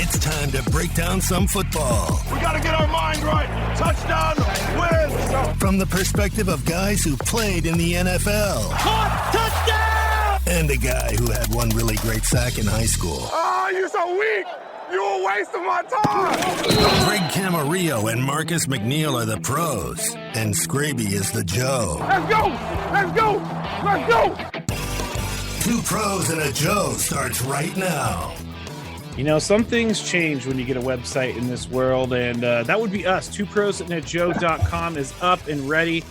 It's time to break down some football. We got to get our mind right. Touchdown, win. From the perspective of guys who played in the NFL. Caught, touchdown! And a guy who had one really great sack in high school. Oh, you're so weak. You're a waste of my time. Greg Camarillo and Marcus McNeil are the pros, and Scraby is the Joe. Let's go. Let's go. Let's go. Two Pros and a Joe starts right now. You know, some things change when you get a website in this world, and that would be us. twopros.joe.com is up and ready.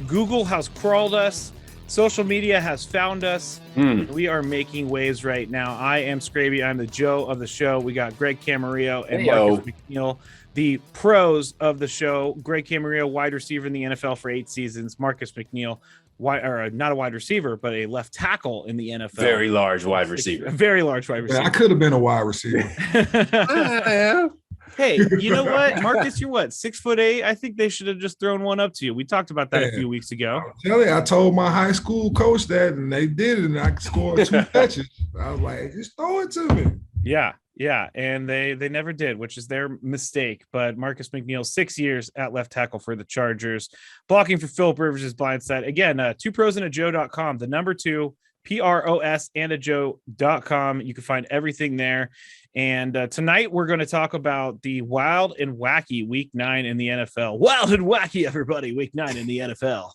Google has crawled us. Social media has found us. We are making waves right now. I am Scraby. I'm the Joe of the show. We got Greg Camarillo and Marcus McNeil, the pros of the show. Greg Camarillo, wide receiver in the NFL for 8 seasons. Marcus McNeil, not a wide receiver, but a left tackle in the NFL. Very large wide receiver. Very large wide receiver. I could have been a wide receiver. Hey, you know what, Marcus? You're what, 6'8"? I think they should have just thrown one up to you. We talked about that a few weeks ago. I told my high school coach that, and they did it, and I scored 2 touches. I was like, just throw it to me. Yeah, and they never did, which is their mistake. But Marcus McNeil, 6 years at left tackle for the Chargers, blocking for Philip Rivers' blindside. Again, twopros.joe.com, the number 2, PROS and a Joe.com. You can find everything there. And tonight we're going to talk about the wild and wacky week 9 in the NFL. Wild and wacky, everybody, week 9 in the NFL.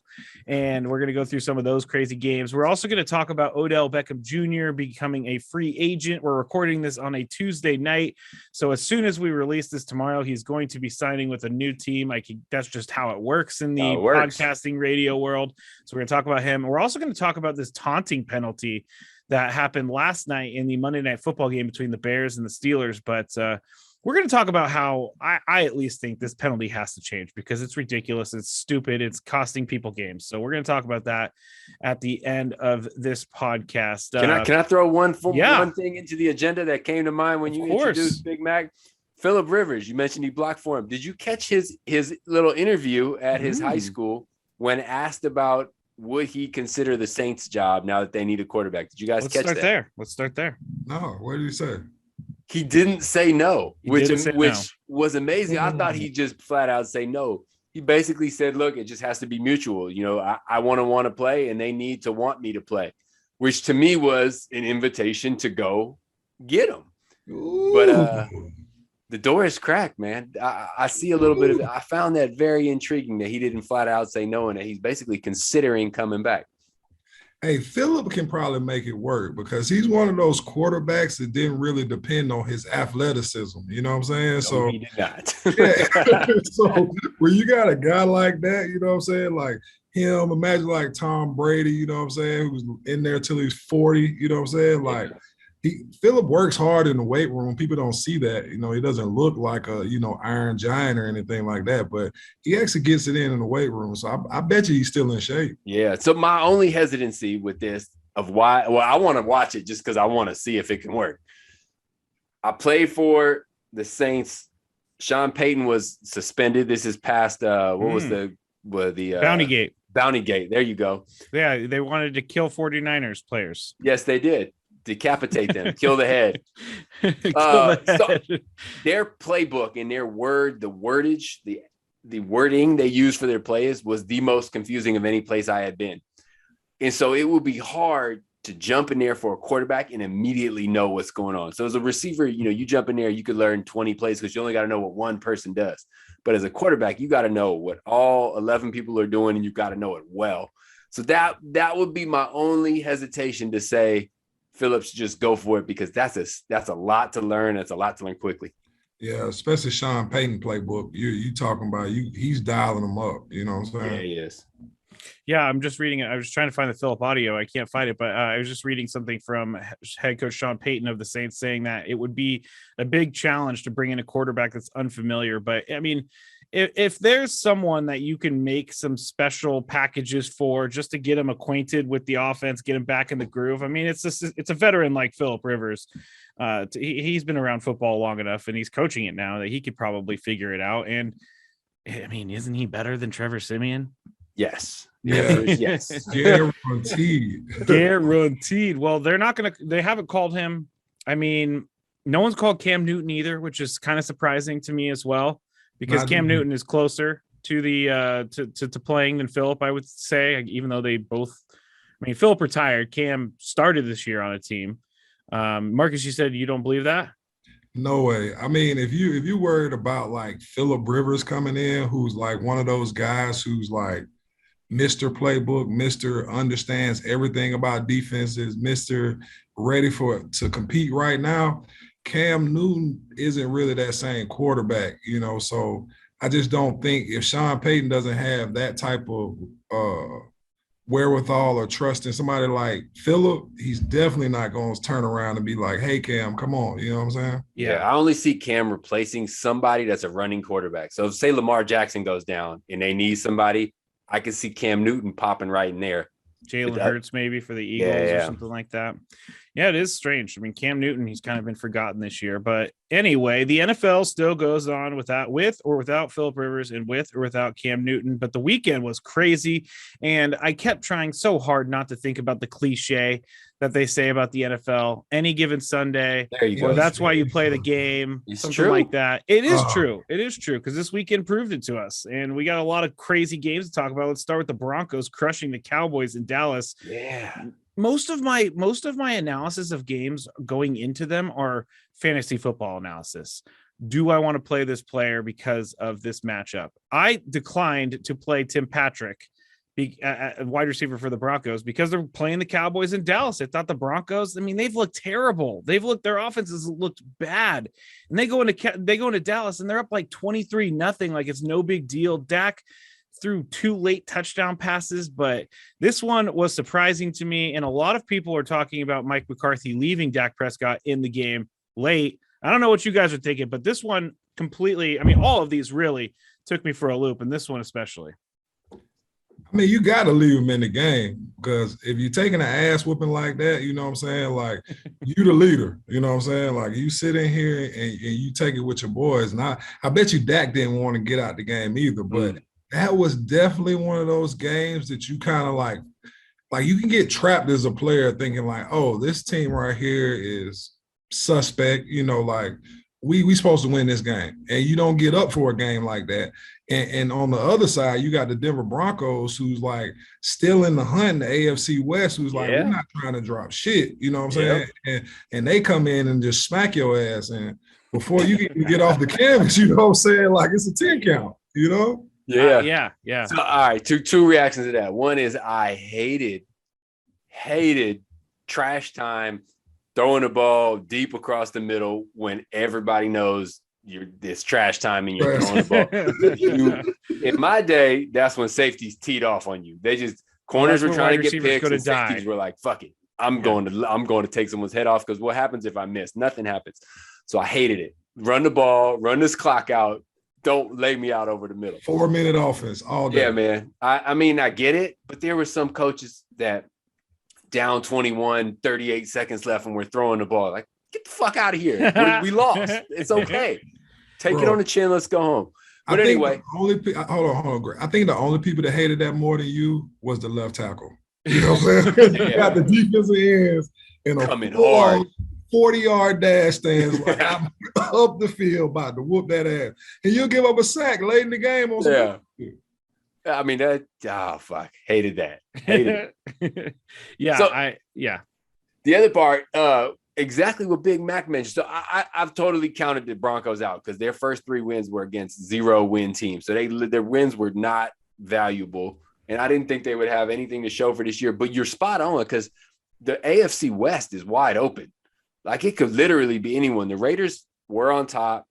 And we're going to go through some of those crazy games. We're also going to talk about Odell Beckham Jr. becoming a free agent. We're recording this on a Tuesday night. So as soon as we release this tomorrow, he's going to be signing with a new team. That's just how it works in the podcasting radio world. So we're going to talk about him. We're also going to talk about this taunting penalty that happened last night in the Monday Night Football game between the Bears and the Steelers. But we're going to talk about how I at least think this penalty has to change because it's ridiculous. It's stupid. It's costing people games. So we're going to talk about that at the end of this podcast. Can I throw one thing into the agenda that came to mind when you introduced Big Mac? Philip Rivers, you mentioned he blocked for him. Did you catch his little interview at his high school when asked about would he consider the Saints job now that they need a quarterback? Did you guys catch that? Let's start there. No, what did he say? He didn't say no, which was amazing. I thought he just flat out say no. He basically said, look, it just has to be mutual. You know, I want to play and they need to want me to play, which to me was an invitation to go get him. Ooh. But the door is cracked, man. I see a little bit of it. I found that very intriguing that he didn't flat out say no and that he's basically considering coming back. Hey, Philip can probably make it work because he's one of those quarterbacks that didn't really depend on his athleticism. You know what I'm saying? No, so he did not. So when you got a guy like that, you know what I'm saying? Like him, imagine like Tom Brady, you know what I'm saying, who's in there till he's 40, you know what I'm saying? Like Philip works hard in the weight room. People don't see that. You know, he doesn't look like a, iron giant or anything like that, but he actually gets it in the weight room. So I bet you he's still in shape. Yeah. So my only hesitancy with this of why, I want to watch it just because I want to see if it can work. I played for the Saints. Sean Payton was suspended. This is past, what was the Bountygate. Bountygate. There you go. Yeah. They wanted to kill 49ers players. Yes, they did. Decapitate them, kill the head. So their playbook and their the wordage, the wording they used for their plays was the most confusing of any place I had been. And so it would be hard to jump in there for a quarterback and immediately know what's going on. So as a receiver, you jump in there, you could learn 20 plays because you only got to know what one person does. But as a quarterback, you got to know what all 11 people are doing and you got to know it well. So that would be my only hesitation to say, Phillips, just go for it because that's a lot to learn. It's a lot to learn quickly. Yeah, especially Sean Payton playbook. You talking about he's dialing them up. You know what I'm saying? Yeah, he is. Yeah, I'm just reading it. I was trying to find the Phillip audio. I can't find it, but I was just reading something from head coach Sean Payton of the Saints saying that it would be a big challenge to bring in a quarterback that's unfamiliar. But I mean, if there's someone that you can make some special packages for just to get him acquainted with the offense, get him back in the groove. I mean, it's a veteran like Philip Rivers. He's been around football long enough and he's coaching it now that he could probably figure it out. And I mean, isn't he better than Trevor Siemian? Yes. Yeah. Yes. Guaranteed. Guaranteed. Well, they haven't called him. I mean, No one's called Cam Newton either, which is kind of surprising to me as well, because Cam Newton is closer to the to playing than Philip, I would say, even though they both. I mean, Philip retired. Cam started this year on a team. Marcus, you said you don't believe that? No way. I mean, if you worried about like Phillip Rivers coming in, who's like one of those guys who's like Mr. Playbook, Mr. understands everything about defenses, Mr. ready to compete right now, Cam Newton isn't really that same quarterback, so I just don't think if Sean Payton doesn't have that type of wherewithal or trust in somebody like Phillip, he's definitely not going to turn around and be like, hey, Cam, come on. You know what I'm saying? Yeah, I only see Cam replacing somebody that's a running quarterback. So if, say, Lamar Jackson goes down and they need somebody, I can see Cam Newton popping right in there. Jalen Hurts maybe for the Eagles or something like that. Yeah, it is strange. I mean, Cam Newton, he's kind of been forgotten this year. But anyway, the NFL still goes on with or without Philip Rivers and with or without Cam Newton. But the weekend was crazy. And I kept trying so hard not to think about the cliche that they say about the NFL. Any given Sunday, there you go. That's why you play the game, something like that. It is true. It is true, because this weekend proved it to us. And we got a lot of crazy games to talk about. Let's start with the Broncos crushing the Cowboys in Dallas. Yeah. Most of my analysis of games going into them are fantasy football analysis. Do I want to play this player because of this matchup? I declined to play Tim Patrick, a wide receiver for the Broncos, because they're playing the Cowboys in Dallas. I thought the Broncos, I mean, they've looked terrible. Their offenses looked bad, and they go into Dallas and they're up like 23-0. Like it's no big deal. Dak threw 2 late touchdown passes, but this one was surprising to me. And a lot of people are talking about Mike McCarthy leaving Dak Prescott in the game late. I don't know what you guys are thinking, but this one completely, I mean, all of these really took me for a loop, and this one especially. I mean, you got to leave him in the game, because if you're taking an ass whooping like that, you know what I'm saying? Like, you the leader, you know what I'm saying? Like, you sit in here and you take it with your boys. And I bet you Dak didn't want to get out the game either, but that was definitely one of those games that you kind of like you can get trapped as a player thinking like, oh, this team right here is suspect, like we supposed to win this game, and you don't get up for a game like that. And on the other side, you got the Denver Broncos, who's like still in the hunt in the AFC West, who's like, we're not trying to drop shit, you know what I'm saying? And they come in and just smack your ass, and before you even get off the canvas, you know what I'm saying? Like, it's a 10 count, Yeah. So, all right, two reactions to that. One is I hated trash time, throwing the ball deep across the middle when everybody knows it's trash time and you're throwing the ball. In my day, that's when safeties teed off on you. Corners were trying to get picks, and safeties were like, "Fuck it, I'm going to take someone's head off, because what happens if I miss? Nothing happens." So I hated it. Run the ball, run this clock out. Don't lay me out over the middle. 4-minute offense all day. Yeah, man. I mean, I get it, but there were some coaches that down 21, 38 seconds left, and we're throwing the ball. Like, get the fuck out of here. We lost. It's okay. Take it on the chin. Let's go home. But anyway. Hold on, Greg. I think the only people that hated that more than you was the left tackle. You know what I'm saying? You got the defensive ends in a coming hard 40-yard dash stands like I'm up the field about to whoop that ass. And you'll give up a sack late in the game. I mean, fuck. Hated that. Hated it. The other part, exactly what Big Mac mentioned. So I've totally counted the Broncos out, because their first 3 wins were against 0-win teams. So their wins were not valuable. And I didn't think they would have anything to show for this year. But you're spot on, because the AFC West is wide open. Like, it could literally be anyone. The Raiders were on top.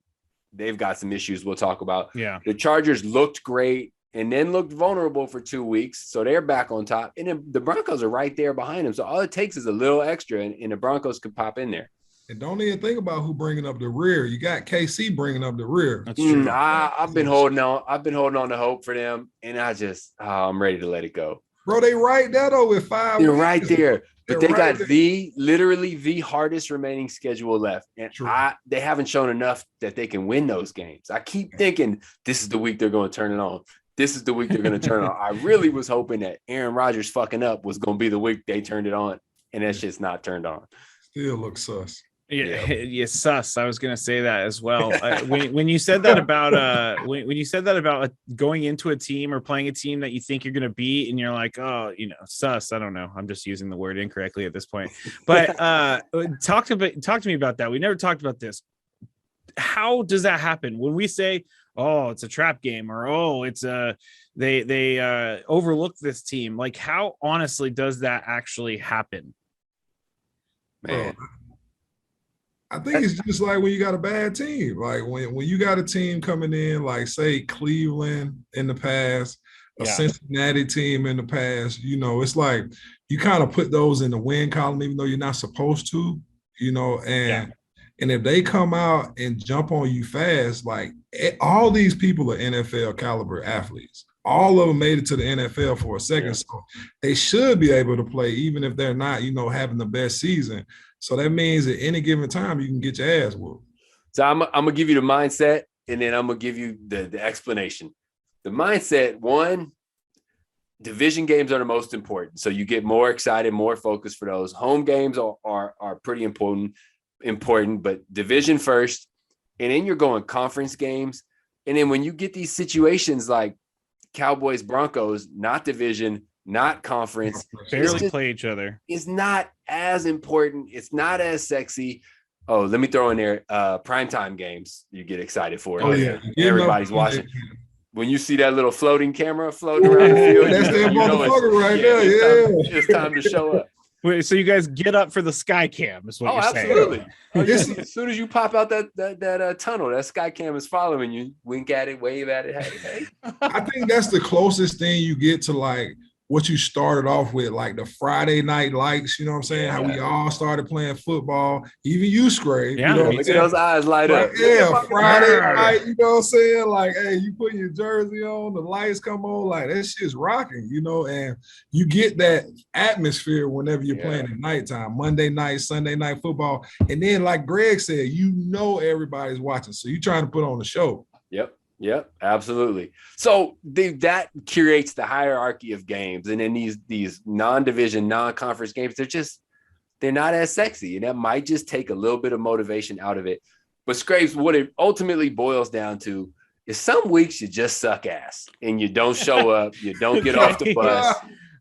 They've got some issues we'll talk about. Yeah. The Chargers looked great and then looked vulnerable for 2 weeks. So they're back on top. And then the Broncos are right there behind them. So all it takes is a little extra, and the Broncos could pop in there. And don't even think about who bringing up the rear. You got KC bringing up the rear. That's true. I've been holding on. I've been holding on to hope for them. And I'm ready to let it go. Bro, they right there, though, with 5 They're wins. right there. But they got there. literally the hardest remaining schedule left. And they haven't shown enough that they can win those games. I keep thinking this is the week they're going to turn it on. This is the week they're going to turn it on. I really was hoping that Aaron Rodgers fucking up was going to be the week they turned it on. And that's just not turned on. Still looks sus. Yeah, sus. I was gonna say that as well. When you said that about when you said that about going into a team or playing a team that you think you're gonna beat, and you're like, oh, sus. I don't know. I'm just using the word incorrectly at this point. But talk to me about that. We never talked about this. How does that happen when we say, oh, it's a trap game, or oh, it's they overlook this team? Like, how honestly does that actually happen? Man. I think it's just like when you got a bad team. Like when you got a team coming in, like say Cleveland in the past, a Cincinnati team in the past, it's like you kind of put those in the win column, even though you're not supposed to, and if they come out and jump on you fast, like all these people are NFL caliber athletes. All of them made it to the NFL for a second. So they should be able to play, even if they're not, having the best season. So that means at any given time, you can get your ass whooped. So I'm going to give you the mindset, and then I'm going to give you the explanation. The mindset, one, division games are the most important. So you get more excited, more focused for those. Home games are pretty important, but division first. And then you're going conference games. And then when you get these situations like Cowboys, Broncos, not division, not conference, barely play each other. It's not as important. It's not as sexy. Oh, let me throw in there primetime games. You get excited for it. Oh, yeah. Everybody's watching. When you see that little floating camera floating around the field, that's that motherfucker right there. Yeah. It's time to show up. Wait, so you guys get up for the sky cam is what you're absolutely. saying. As soon as you pop out that tunnel, that sky cam is following you. Wink at it, wave at it. Hey. I think that's the closest thing you get to like what you started off with, like the Friday night lights, you know what I'm saying? Yeah. How we all started playing football, even you, Scrape. Yeah, look at those eyes light up. Yeah, Friday night, you know what I'm saying? Like, hey, you put your jersey on, the lights come on, like that shit's rocking, and you get that atmosphere whenever you're playing at nighttime, Monday night, Sunday night football. And then, like Greg said, everybody's watching. So you're trying to put on a show. Yep, absolutely. So that curates the hierarchy of games, and then these non-division, non-conference games, they're not as sexy, and that might just take a little bit of motivation out of it. But Scrapes, what it ultimately boils down to is some weeks you just suck ass, and you don't show up, you don't get off the bus,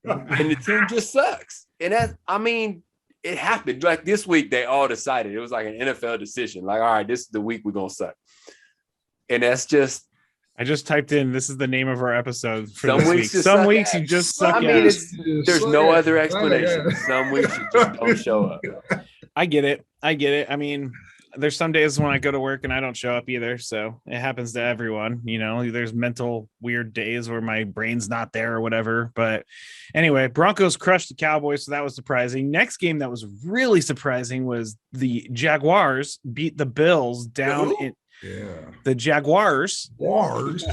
and the team just sucks. And it happened. Like this week, they all decided it was like an NFL decision. Like, all right, this is the week we're gonna suck. And that's just. I just typed in, this is the name of our episode for some this weeks week. Some weeks you just suck ass. There's no other explanation. Some weeks you just don't show up. I get it. I mean, there's some days when I go to work and I don't show up either. So it happens to everyone. There's mental weird days where my brain's not there or whatever. But anyway, Broncos crushed the Cowboys. So that was surprising. Next game that was really surprising was the Jaguars beat the Bills down in. Yeah, the Jaguars, because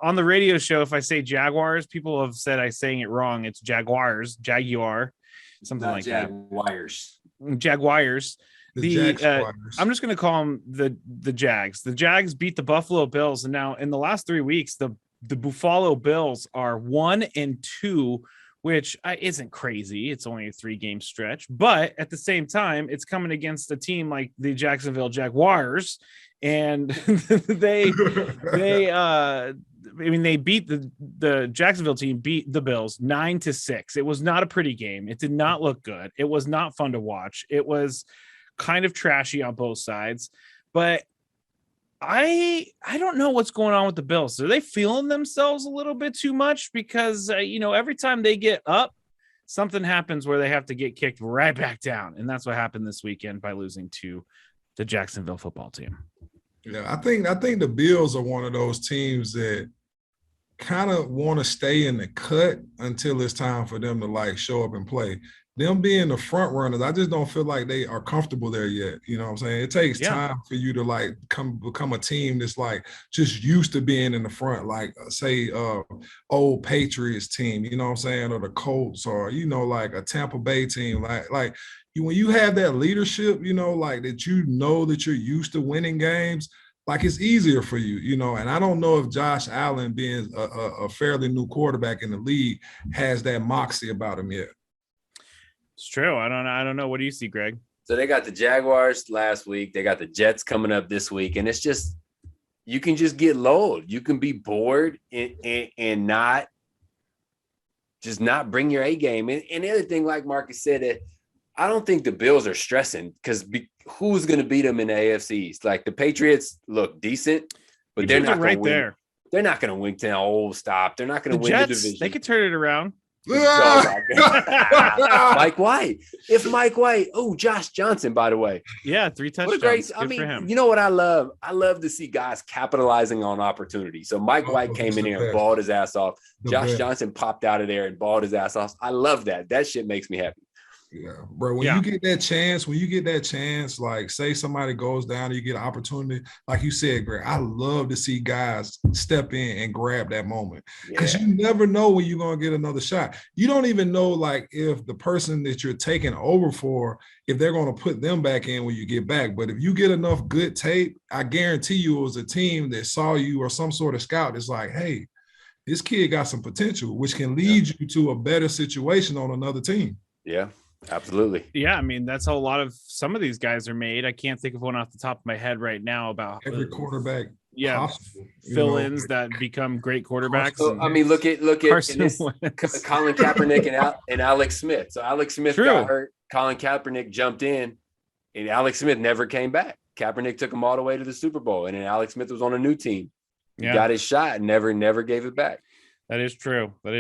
on the radio show, if I say Jaguars, people have said I'm saying it wrong. It's Jaguar, something like Jaguars. that. Jaguars. I'm just going to call them the Jags. The Jags beat the Buffalo Bills, and now in the last 3 weeks, the Buffalo Bills are 1-2. Which isn't crazy. It's only a 3-game stretch, but at the same time, it's coming against a team like the Jacksonville Jaguars, and they beat the Jacksonville team, beat the Bills 9-6. It was not a pretty game. It did not look good. It was not fun to watch. It was kind of trashy on both sides, but I don't know what's going on with the Bills. Are they feeling themselves a little bit too much? Because, every time they get up, something happens where they have to get kicked right back down. And that's what happened this weekend by losing to the Jacksonville football team. Yeah, I think the Bills are one of those teams that kind of want to stay in the cut until it's time for them to like show up and play. Them being the front runners, I just don't feel like they are comfortable there yet. You know what I'm saying? It takes time for you to like become a team that's like just used to being in the front, like say old Patriots team, you know what I'm saying? Or the Colts, or, like a Tampa Bay team. Like when you have that leadership, like that that you're used to winning games, like it's easier for you, and I don't know if Josh Allen being a fairly new quarterback in the league has that moxie about him yet. It's true. I don't know. What do you see, Greg? So they got the Jaguars last week. They got the Jets coming up this week. And it's just, you can just get lulled. You can be bored and not bring your A game. And the other thing, like Marcus said, I don't think the Bills are stressing because who's going to beat them in the AFCs? Like the Patriots look decent, but they're not right win. there. They're not going to win. Stop. They're not going to win the division. They could turn it around. Mike White. If Mike White, Josh Johnson, by the way. Yeah, 3 touchdowns. What a great, for him. You know what I love? I love to see guys capitalizing on opportunity. So Mike White came in here and balled his ass off. Josh Johnson popped out of there and balled his ass off. I love that. That shit makes me happy. Yeah, bro. When you get that chance, like say somebody goes down and you get an opportunity, like you said, Greg, I love to see guys step in and grab that moment because you never know when you're going to get another shot. You don't even know like if the person that you're taking over for, if they're going to put them back in when you get back. But if you get enough good tape, I guarantee you it was a team that saw you or some sort of scout that's like, hey, this kid got some potential, which can lead you to a better situation on another team. Yeah. Absolutely. Yeah, I mean, that's how a lot of some of these guys are made. I can't think of one off the top of my head right now about every quarterback. Possible, fill-ins that become great quarterbacks. So, I mean, look at Colin Kaepernick and Alex Smith. So Alex Smith got hurt. Colin Kaepernick jumped in, and Alex Smith never came back. Kaepernick took him all the way to the Super Bowl, and then Alex Smith was on a new team. He got his shot and never gave it back. That is true. But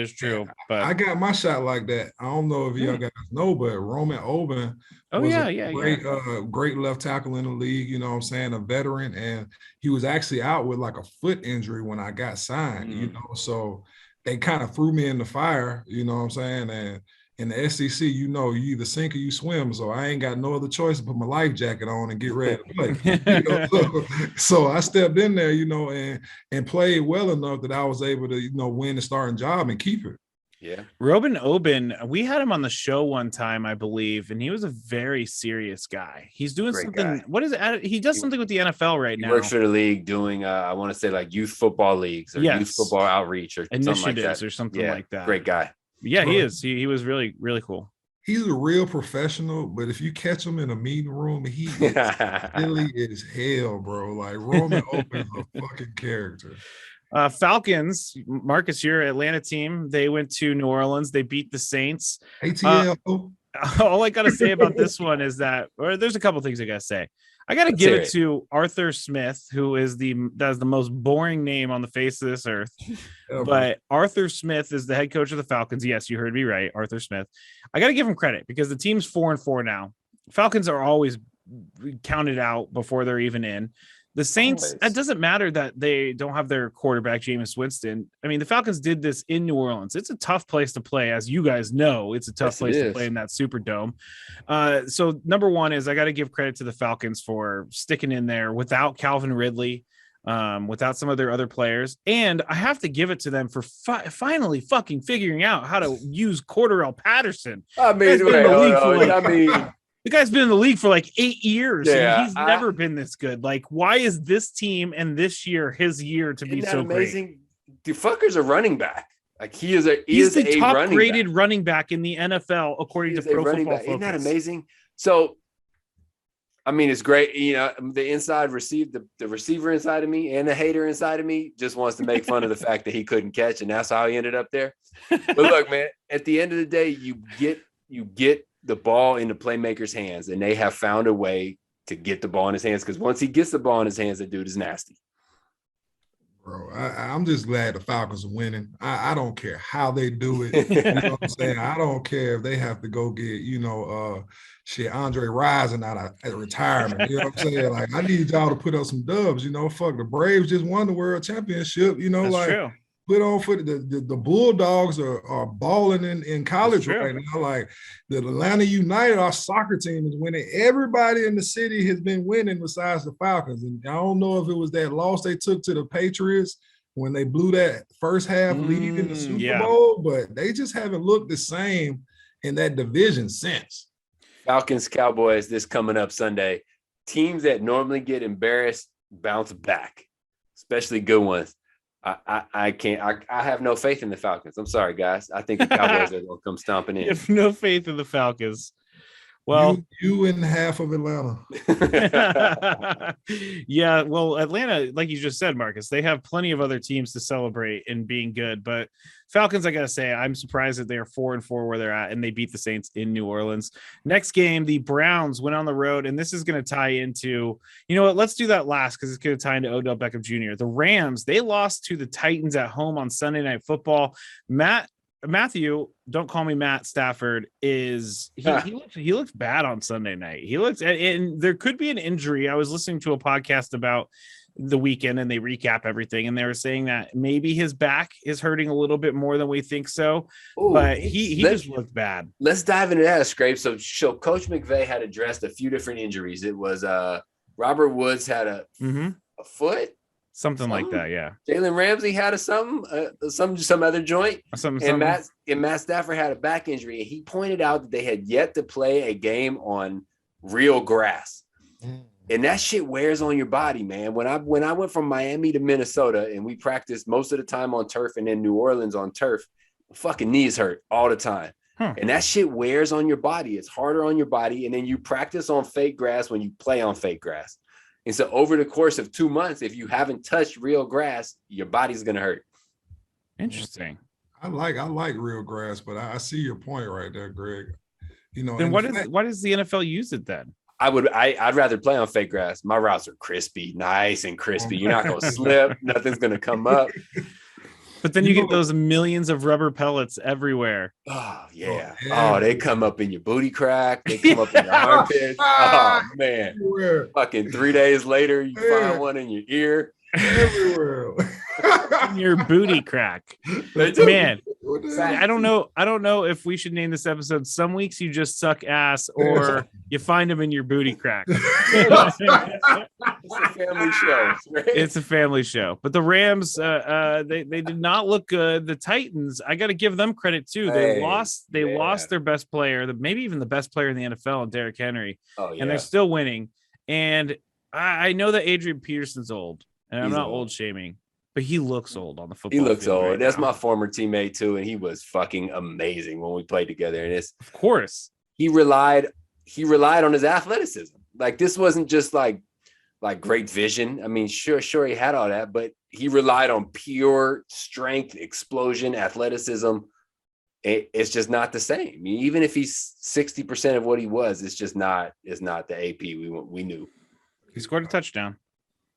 I got my shot like that. I don't know if y'all guys know, but Roman Oben was great left tackle in the league, you know what I'm saying, a veteran, and he was actually out with like a foot injury when I got signed, you know, so they kind of threw me in the fire, you know what I'm saying, and in the SEC, you know, you either sink or you swim, so I ain't got no other choice to put my life jacket on and get ready to play. You know? So I stepped in there, you know, and played well enough that I was able to, you know, win the starting job and keep it. Yeah. Roman Oben, we had him on the show one time, I believe, and he was a very serious guy. He's doing something. What is it? He does something with the NFL right now. He works for the league doing, I want to say like youth football leagues or youth football outreach or initiatives something like that. Or something like that. Great guy. Yeah, he is. He was really, really cool. He's a real professional, but if you catch him in a meeting room, he is silly as hell, bro. Like Roman Oben's a fucking character. Falcons, Marcus, your Atlanta team, they went to New Orleans. They beat the Saints. ATL. All I got to say about this one is that, or there's a couple things I got to say. I got to give it to Arthur Smith, who is the most boring name on the face of this earth. But Arthur Smith is the head coach of the Falcons. Yes, you heard me right. Arthur Smith. I got to give him credit because the team's 4-4 now. Falcons are always counted out before they're even in. The Saints, it doesn't matter that they don't have their quarterback, Jameis Winston. I mean, the Falcons did this in New Orleans. It's a tough place to play. As you guys know, it's a tough place to play in that Superdome. So number one is I got to give credit to the Falcons for sticking in there without Calvin Ridley, without some of their other players. And I have to give it to them for finally fucking figuring out how to use Cordarrelle Patterson. The guy's been in the league for like 8 years. Yeah, and he's never been this good. Like, why is this team and this year his year to be so amazing? Great? The fucker's a running back. Like he's the top rated running back in the NFL according to Pro Football Focus. Isn't that amazing? So, I mean, it's great. You know, the receiver inside of me and the hater inside of me just wants to make fun of the fact that he couldn't catch, and that's how he ended up there. But look, man, at the end of the day, you get the ball in the playmaker's hands, and they have found a way to get the ball in his hands, because once he gets the ball in his hands, the dude is nasty. Bro, I'm just glad the Falcons are winning. I don't care how they do it. You know what I'm saying? I don't care if they have to go get, Andre Rison out of retirement. You know what I'm saying? Like, I need y'all to put up some dubs, fuck, the Braves just won the world championship, That's true. Put on for the Bulldogs are balling in college right now. Like the Atlanta United, our soccer team is winning. Everybody in the city has been winning besides the Falcons. And I don't know if it was that loss they took to the Patriots when they blew that first half lead in the Super Bowl, but they just haven't looked the same in that division since. Falcons, Cowboys, this coming up Sunday. Teams that normally get embarrassed bounce back, especially good ones. I have no faith in the Falcons. I'm sorry, guys. I think the Cowboys are going to come stomping in. You have no faith in the Falcons. Well, you and half of Atlanta. yeah, well, Atlanta, like you just said, Marcus, they have plenty of other teams to celebrate in being good. But Falcons, I gotta say, I'm surprised that they are 4-4 where they're at, and they beat the Saints in New Orleans. Next game, the Browns went on the road, and this is going to tie into, you know what? Let's do that last because it's going to tie into Odell Beckham Jr. The Rams, they lost to the Titans at home on Sunday Night Football. Matthew, don't call me Matt Stafford, he looked bad on Sunday night. He looked, and there could be an injury. I was listening to a podcast about the weekend and they recap everything, and they were saying that maybe his back is hurting a little bit more than we think so. Ooh, but he just looked bad. Let's dive into that, Scrape. So Coach McVay had addressed a few different injuries. It was Robert Woods had a foot. Something like that, yeah. Jalen Ramsey had some other joint. And Matt Stafford had a back injury. And he pointed out that they had yet to play a game on real grass. And that shit wears on your body, man. When I went from Miami to Minnesota and we practiced most of the time on turf and in New Orleans on turf, fucking knees hurt all the time. And that shit wears on your body. It's harder on your body. And then you practice on fake grass when you play on fake grass. And so over the course of 2 months, if you haven't touched real grass, your body's going to hurt. Interesting. I like real grass, but I see your point right there, Greg. You know, then why does the NFL use it then? I'd rather play on fake grass. My routes are crispy, nice and crispy. You're not going to slip. Nothing's going to come up. But then you get those millions of rubber pellets everywhere. Oh, yeah. Oh, they come up in your booty crack. They come up in your armpits. Oh, man. Everywhere. Fucking 3 days later, you find one in your ear. Everywhere. In your booty crack. Man, I don't know if we should name this episode Some Weeks You Just Suck Ass or You Find Them in Your Booty Crack. It's a family show. Right? It's a family show. But the Rams, they did not look good. The Titans, I got to give them credit too. They lost their best player, maybe even the best player in the NFL, Derrick Henry. And they're still winning. And I know that Adrian Peterson's old, and I'm not old shaming, but he looks old on the football field. He looks old. Right That's now. my former teammate too, and he was fucking amazing when we played together. And of course he relied on his athleticism. Like this wasn't just like great vision. I mean, sure he had all that, but he relied on pure strength, explosion, athleticism. It's just not the same. Even if he's 60% of what he was, it's not the AP we knew. He scored a touchdown.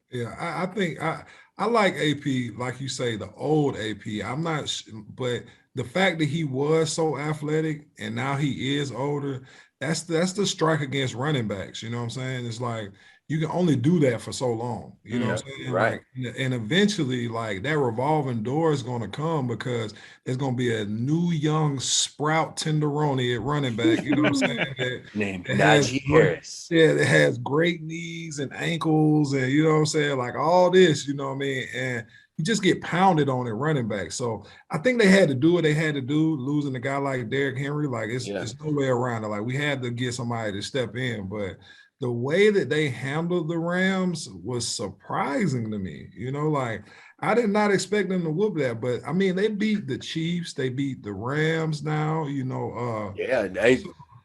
Yeah, I think I like AP, like you say, the old AP. I'm not, but the fact that he was so athletic and now he is older, that's the strike against running backs. You know what I'm saying? It's like you can only do that for so long. You know what I'm saying? Right. Like, and eventually, like that revolving door is going to come because there's going to be a new young sprout tenderoni at running back. You know what I'm saying? Named Najee Harris. Yeah, that has great knees and ankles, and you know what I'm saying, like all this. You know what I mean? And you just get pounded on at running back. So I think they had to do what they had to do, losing a guy like Derrick Henry. Like it's no way around it. Like we had to get somebody to step in, but the way that they handled the Rams was surprising to me. You know, like I did not expect them to whoop that, but I mean, they beat the Chiefs, they beat the Rams now, you know.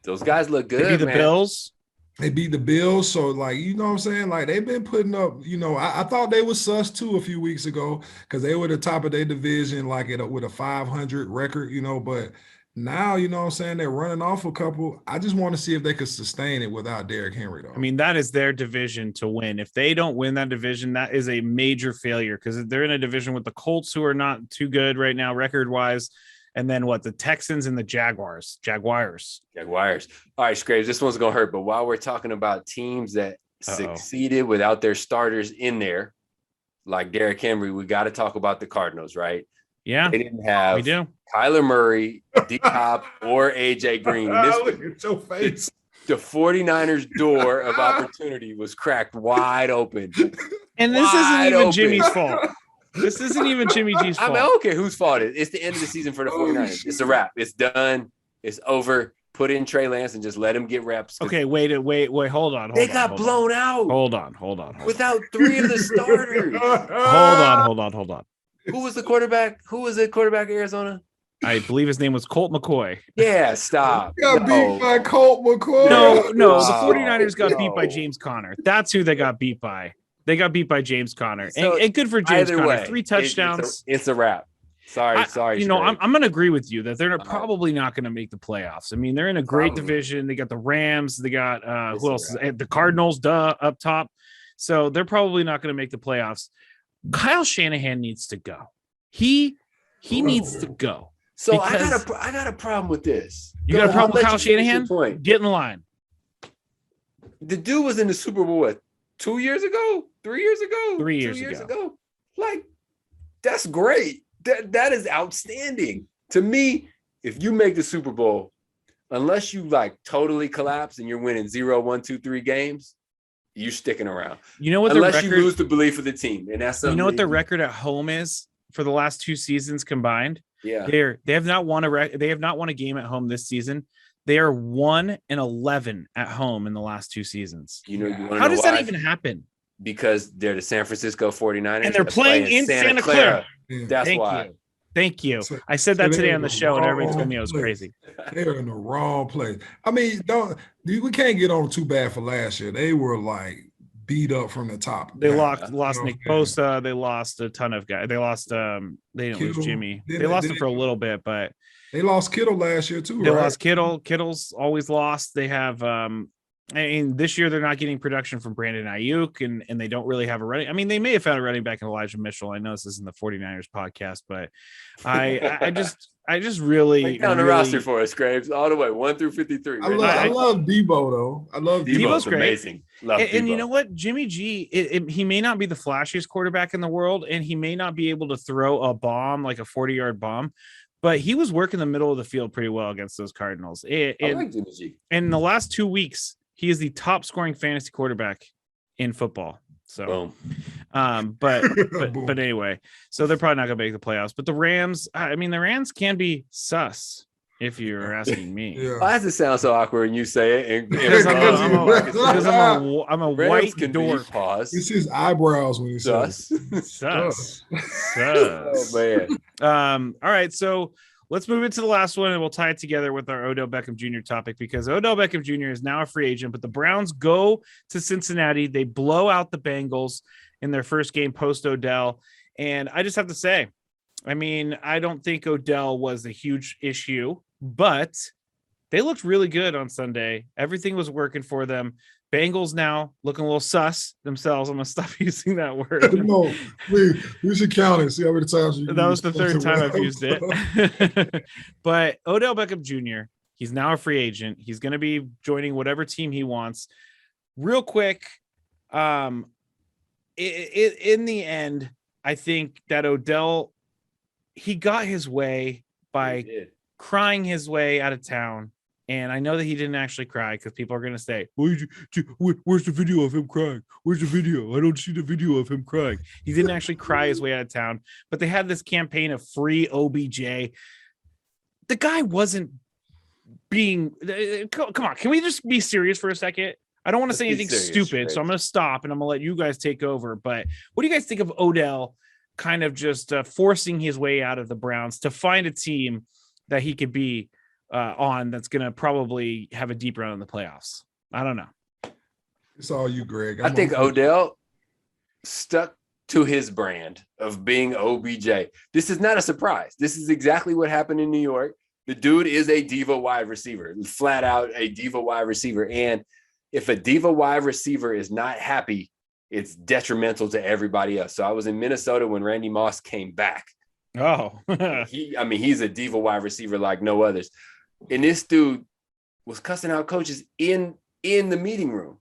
Those guys look good. They beat the Bills. They beat the Bills. So, like, you know what I'm saying? Like, they've been putting up, you know, I thought they were sus too a few weeks ago because they were the top of their division, like with a 500 record, you know, but now, you know what I'm saying, they're running off a couple. I just want to see if they could sustain it without Derrick Henry, though. I mean, that is their division to win. If they don't win that division, that is a major failure because they're in a division with the Colts, who are not too good right now record-wise, and then the Texans and the Jaguars. All right, Scraves, this one's going to hurt, but while we're talking about teams that succeeded without their starters in there, like Derrick Henry, we got to talk about the Cardinals, right? Yeah, they didn't have Kyler Murray, D-Hop, or AJ Green. Look at your face. The 49ers' door of opportunity was cracked wide open. And this isn't even Jimmy's fault. This isn't even Jimmy G's fault. I don't care whose fault it is. It's the end of the season for the 49ers. It's a wrap. It's done. It's over. Put in Trey Lance and just let him get reps. Okay, wait. Hold on. They got blown out. Hold on. Without three of the starters. Hold on. Who was the quarterback? Who was the quarterback of Arizona? I believe his name was Colt McCoy. Yeah, stop. Got beat by Colt McCoy. No, the 49ers got beat by James Conner. That's who they got beat by. They got beat by James Conner. So and good for James either Conner. way, 3 touchdowns. It's a wrap. Sorry. I'm going to agree with you that they're probably not going to make the playoffs. I mean, they're in a great division. They got the Rams. They got who else? The Cardinals, up top. So they're probably not going to make the playoffs. Kyle Shanahan needs to go. He needs to go. So I got a problem with this. You got a problem with Kyle Shanahan? Get in line. The dude was in the Super Bowl, what, 2 years ago? 3 years ago? 3 years ago. Like, that's great. That is outstanding. To me, if you make the Super Bowl, unless you like totally collapse and you're winning 0, 1, 2, 3 games, you're sticking around. You know what? Unless you lose the belief of the team, and that's something. You know what their record at home is for the last 2 seasons combined? Yeah, they have not won a game at home this season. They are 1-11 at home in the last 2 seasons. How does that even happen? Because they're the San Francisco 49ers and they're playing in Santa Clara. That's why. Thank you. I said that today on the show, and everybody told me I was crazy. They're in the wrong place. I mean, we can't get on too bad for last year. They were like beat up from the top. They lost Nick Bosa. They lost a ton of guys. They lost they didn't lose Jimmy. They lost him for a little bit, but they lost Kittle last year too. They lost Kittle. Kittle's always lost. They have I mean, this year they're not getting production from Brandon Ayuk, and they don't really have a running. I mean, they may have found a running back in Elijah Mitchell. I know this isn't the 49ers podcast, but I just really down the roster for us, Graves, all the way 1 through 53. I love Debo though. I love Debo's amazing. And you know what, Jimmy G, he may not be the flashiest quarterback in the world, and he may not be able to throw a bomb like a 40-yard bomb. But he was working the middle of the field pretty well against those Cardinals. I like Jimmy G. In the last 2 weeks, he is the top scoring fantasy quarterback in football. So, but anyway, so they're probably not going to make the playoffs. But the Rams, I mean, the Rams can be sus if you're asking me. Yeah. Why does it sound so awkward when you say it? Because I'm a white dork. Pause. It's his eyebrows when he says sus. Oh man. All right, so let's move into the last one, and we'll tie it together with our Odell Beckham Jr. topic, because Odell Beckham Jr. is now a free agent, but the Browns go to Cincinnati. They blow out the Bengals in their first game post Odell. And I just have to say, I mean, I don't think Odell was a huge issue, but they looked really good on Sunday. Everything was working for them. Bengals now looking a little sus themselves. I'm going to stop using that word. No, we should count it. See how many times you That was the third time I've used it. But Odell Beckham Jr., he's now a free agent. He's going to be joining whatever team he wants. Real quick, in the end, I think that Odell, he got his way by crying his way out of town. And I know that he didn't actually cry, because people are going to say, where's the video of him crying? Where's the video? I don't see the video of him crying. He didn't actually cry his way out of town, but they had this campaign of free OBJ. The guy wasn't being, come on, can we just be serious for a second? I don't want to say anything stupid, so I'm going to stop and I'm going to let you guys take over. But what do you guys think of Odell kind of just forcing his way out of the Browns to find a team that he could be on that's going to probably have a deep run in the playoffs? I don't know. It's all you, Greg. I think Odell stuck to his brand of being OBJ. This is not a surprise. This is exactly what happened in New York. The dude is a diva wide receiver, flat out a diva wide receiver. And if a diva wide receiver is not happy, it's detrimental to everybody else. So I was in Minnesota when Randy Moss came back. Oh, he's a diva wide receiver like no others. And this dude was cussing out coaches in the meeting room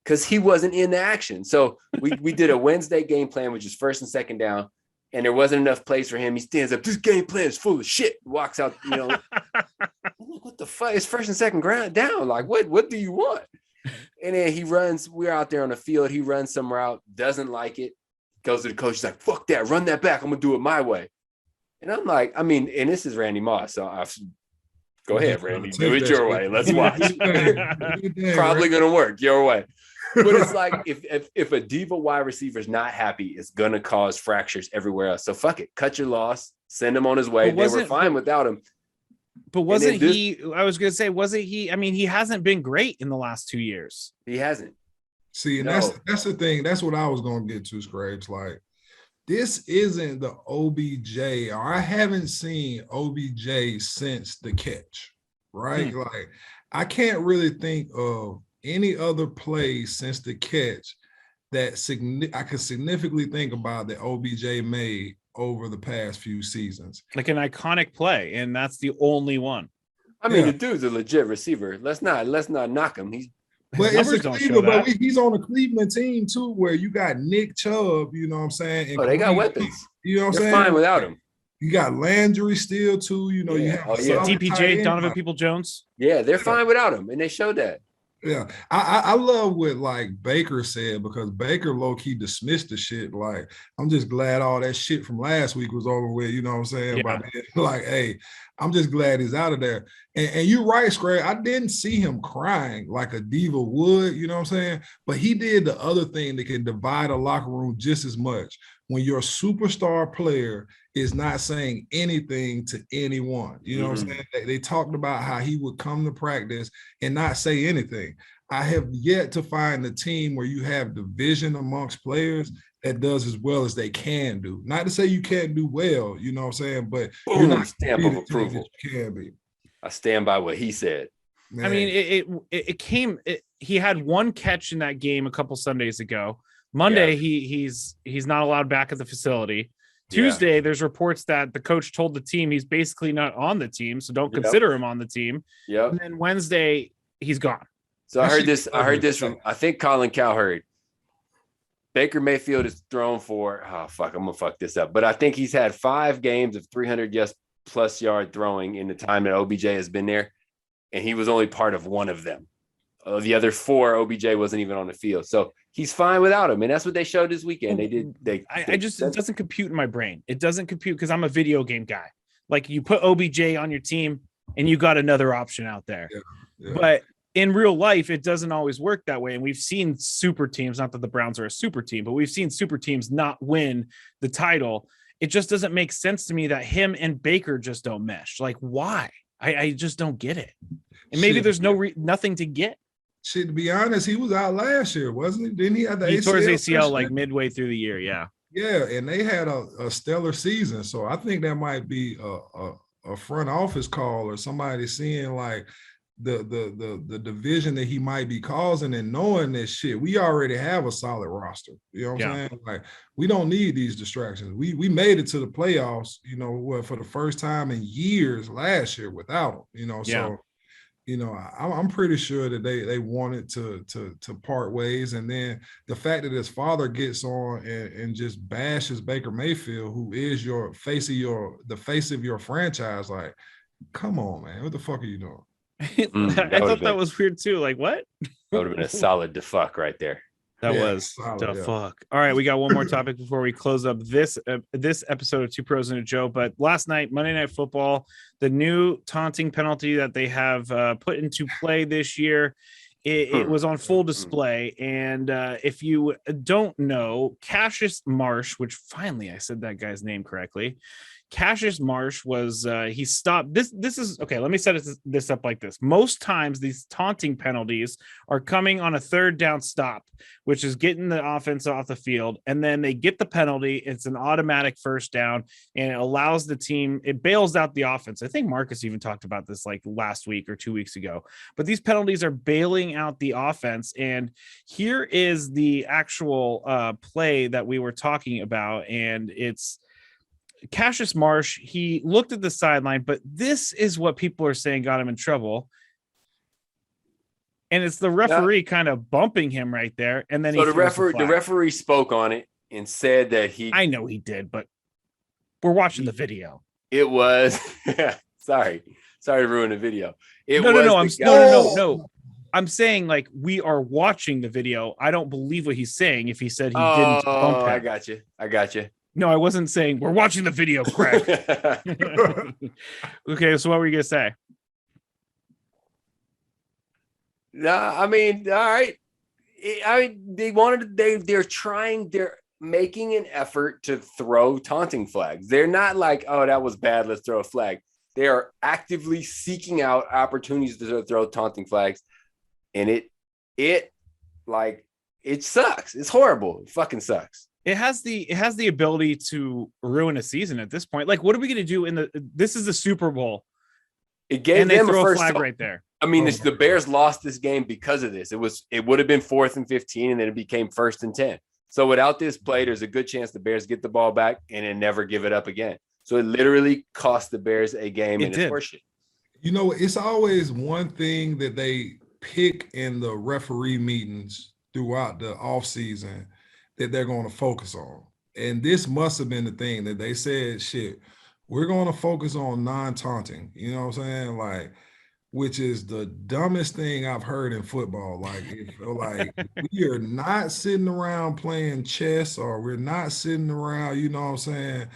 because he wasn't in the action. So we did a Wednesday game plan, which is first and second down, and there wasn't enough plays for him. He stands up, this game plan is full of shit, walks out, I'm like, what the fuck? It's first and second ground down. Like, what do you want? And then he runs, we're out there on the field, he runs some route, doesn't like it, goes to the coach, he's like, fuck that, run that back, I'm gonna do it my way. And I'm like, and this is Randy Moss, so go ahead, Randy. Do it your way. Let's watch. Probably going to work your way. But it's like if a diva wide receiver is not happy, it's going to cause fractures everywhere else. So fuck it. Cut your loss. Send him on his way. They were fine without him. But wasn't he? I was going to say, wasn't he? I mean, he hasn't been great in the last 2 years. He hasn't. See, and that's the thing. That's what I was going to get to, Scrapes. Like, this isn't the OBJ, or I haven't seen OBJ since the catch, right? Like, I can't really think of any other play since the catch that I could significantly think about that OBJ made over the past few seasons. Like an iconic play, and that's the only one. I mean, the dude's a legit receiver. Let's not knock him. But it's a Cleveland, but he's on a Cleveland team too, where you got Nick Chubb, you know what I'm saying? And they got weapons. You know what I'm saying? They're fine without him. You got Landry still too, you know. You have DPJ, Donovan People-Jones. Yeah, they're fine without him, and they showed that. Yeah, I love what like Baker said, because Baker low-key dismissed the shit. Like, I'm just glad all that shit from last week was over with, you know what I'm saying? Yeah. Like, hey, I'm just glad he's out of there. And you're right, Scray. I didn't see him crying like a diva would, you know what I'm saying? But he did the other thing that can divide a locker room just as much. When your superstar player is not saying anything to anyone, you know what I'm saying? They talked about how he would come to practice and not say anything. I have yet to find a team where you have division amongst players that does as well as they can do. Not to say you can't do well, you know what I'm saying? But you're not stamp of approval. You can be. I stand by what he said. Man. I mean, he had one catch in that game a couple Sundays ago. Monday, he's not allowed back at the facility. Tuesday, there's reports that the coach told the team he's basically not on the team, so don't consider him on the team. Yep. And then Wednesday, he's gone. So I heard this from, I think Colin Cowherd. Baker Mayfield is thrown for, I'm going to fuck this up. But I think he's had 5 games of 300 plus yard throwing in the time that OBJ has been there. And he was only part of one of them. The other 4, OBJ wasn't even on the field. So he's fine without him. And that's what they showed this weekend. It doesn't compute in my brain. It doesn't compute because I'm a video game guy. Like, you put OBJ on your team and you got another option out there. Yeah. But in real life, it doesn't always work that way. And we've seen super teams, not that the Browns are a super team, but we've seen super teams not win the title. It just doesn't make sense to me that him and Baker just don't mesh. Like, why? I just don't get it. And maybe there's nothing to get. Shit, to be honest, he was out last year, wasn't he? Didn't he have the ACL? He tore his ACL like midway through the year, yeah. Yeah, and they had a stellar season. So I think that might be a front office call, or somebody seeing like the division that he might be causing and knowing this shit. We already have a solid roster. You know what I'm saying? Like, we don't need these distractions. We made it to the playoffs, you know, for the first time in years last year without him, you know. So you know, I'm pretty sure that they wanted to part ways. And then the fact that his father gets on and just bashes Baker Mayfield, who is the face of your franchise, like, come on, man, what the fuck are you doing? I thought that was weird too. Like, what? That would have been a solid defuck right there. That was solid, fuck. All right, we got one more topic before we close up this episode of Two Pros and a Joe. But last night, Monday Night Football, the new taunting penalty that they have put into play this year, it was on full display. And if you don't know, Cassius Marsh, which finally I said that guy's name correctly. Cassius Marsh was he stopped this is okay. Let me set this up like this. Most times these taunting penalties are coming on a 3rd down stop, which is getting the offense off the field, and then they get the penalty. It's an automatic 1st down, and it allows the team, it bails out the offense. I think Marcus even talked about this like last week or 2 weeks ago, but these penalties are bailing out the offense. And here is the actual play that we were talking about, and it's Cassius Marsh. He looked at the sideline, but this is what people are saying got him in trouble. And it's the referee kind of bumping him right there. And then the referee spoke on it and said that I know he did, but we're watching the video. It was sorry to ruin the video. No. I'm saying, like, we are watching the video. I don't believe what he's saying if he said he didn't bump him. I got you. No, I wasn't saying we're watching the video, Craig. Okay, so what were you gonna say? No, I mean, all right. They're trying. making an effort to throw taunting flags. They're not like, oh, that was bad, let's throw a flag. They are actively seeking out opportunities to throw taunting flags. And it sucks. It's horrible. It fucking sucks. It has the ability to ruin a season at this point. Like, what are we going to do this is the Super Bowl. It gave them a first flag right there. I mean, the Bears lost this game because of this. It would have been 4th and 15, and then it became 1st and 10. So without this play, there's a good chance the Bears get the ball back and then never give it up again. So it literally cost the Bears a game, and it's horseshit. You know, it's always one thing that they pick in the referee meetings throughout the offseason that they're going to focus on. And this must have been the thing that they said, shit, we're going to focus on non-taunting. You know what I'm saying? Like, which is the dumbest thing I've heard in football. Like, we are not sitting around playing chess, or we're not sitting around, you know what I'm saying,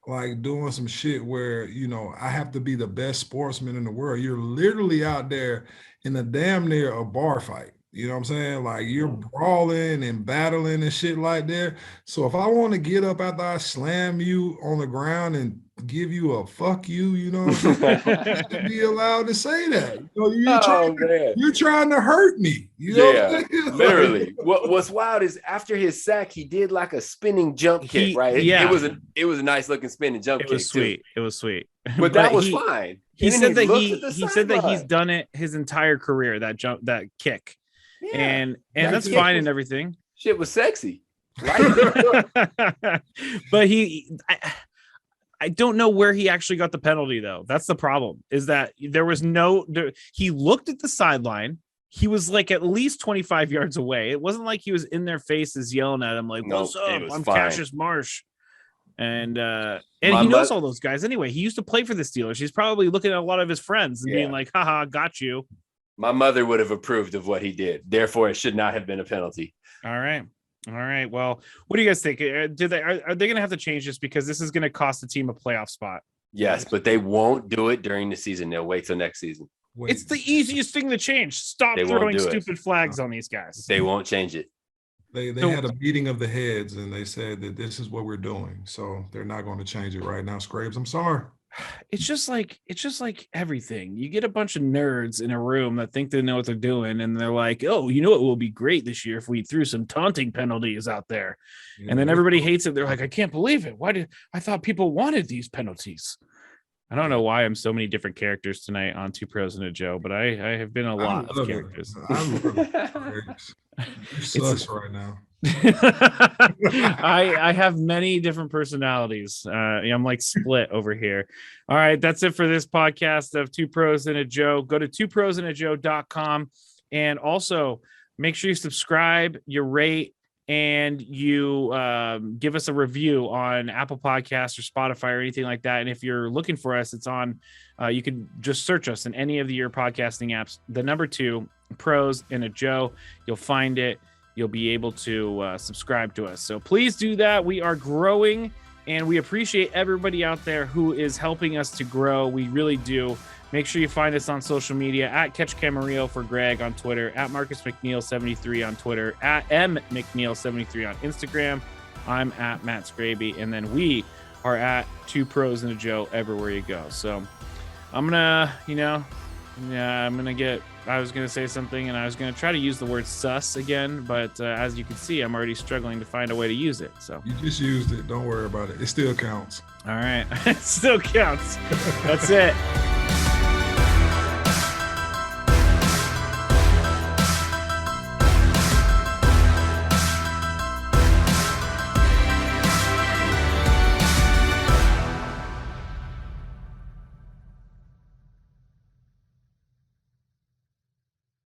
like doing some shit where, you know, I have to be the best sportsman in the world. You're literally out there in a damn near a bar fight. You know what I'm saying? Like, you're brawling and battling and shit like that. So if I want to get up after I slam you on the ground and give you a fuck you, you know what I'm saying? I should be allowed to say that. You know, you're trying to hurt me. You know what I'm saying? Literally. What's wild is after his sack, he did like a spinning jump kick, right? Yeah. It was a nice looking spinning jump kick. It was sweet. Too. It was sweet. But that was fine. He said that he's done it his entire career, that kick. Yeah, and that's fine and everything. Shit was sexy. Right? But I don't know where he actually got the penalty, though. That's the problem, is that he looked at the sideline. He was like at least 25 yards away. It wasn't like he was in their faces yelling at him like, what's up? I'm fine. Cassius Marsh. And he knows all those guys anyway. He used to play for the Steelers. He's probably looking at a lot of his friends and being like, haha, got you. My mother would have approved of what he did. Therefore, it should not have been a penalty. All right. Well, what do you guys think? Are they going to have to change this, because this is going to cost the team a playoff spot? Yes, but they won't do it during the season. They'll wait till next season. It's the easiest thing to change. Stop throwing stupid flags on these guys. They won't change it. They had a meeting of the heads, and they said that this is what we're doing. So they're not going to change it right now. Scrapes, I'm sorry. It's just like everything. You get a bunch of nerds in a room that think they know what they're doing, and they're like, oh, you know what will be great this year if we threw some taunting penalties out there. Yeah, and then everybody hates it. They're like, I can't believe it. I thought people wanted these penalties. I don't know why I'm so many different characters tonight on Two Pros and a Joe, but I have been a lot of characters. I love it. You sucks right now. I have many different personalities. I'm like split over here. All right, that's it for this podcast of Two Pros and a Joe. Go to twoprosandajoe.com, and also make sure you subscribe, you rate, and you give us a review on Apple Podcasts or Spotify or anything like that. And if you're looking for us, it's on you can just search us in any of your podcasting apps, the number 2 Pros and a Joe. You'll find it. You'll be able to subscribe to us. So please do that. We are growing, and we appreciate everybody out there who is helping us to grow. We really do. Make sure you find us on social media at Catch Camarillo for Greg on Twitter, at Marcus McNeil 73 on Twitter, at McNeil 73 on Instagram. I'm at Matt Scraby, and then we are at Two Pros and a Joe everywhere you go. So I'm gonna, I was going to say something, and I was going to try to use the word sus again, but as you can see, I'm already struggling to find a way to use it. So you just used it. Don't worry about it. It still counts. All right. It still counts. That's it.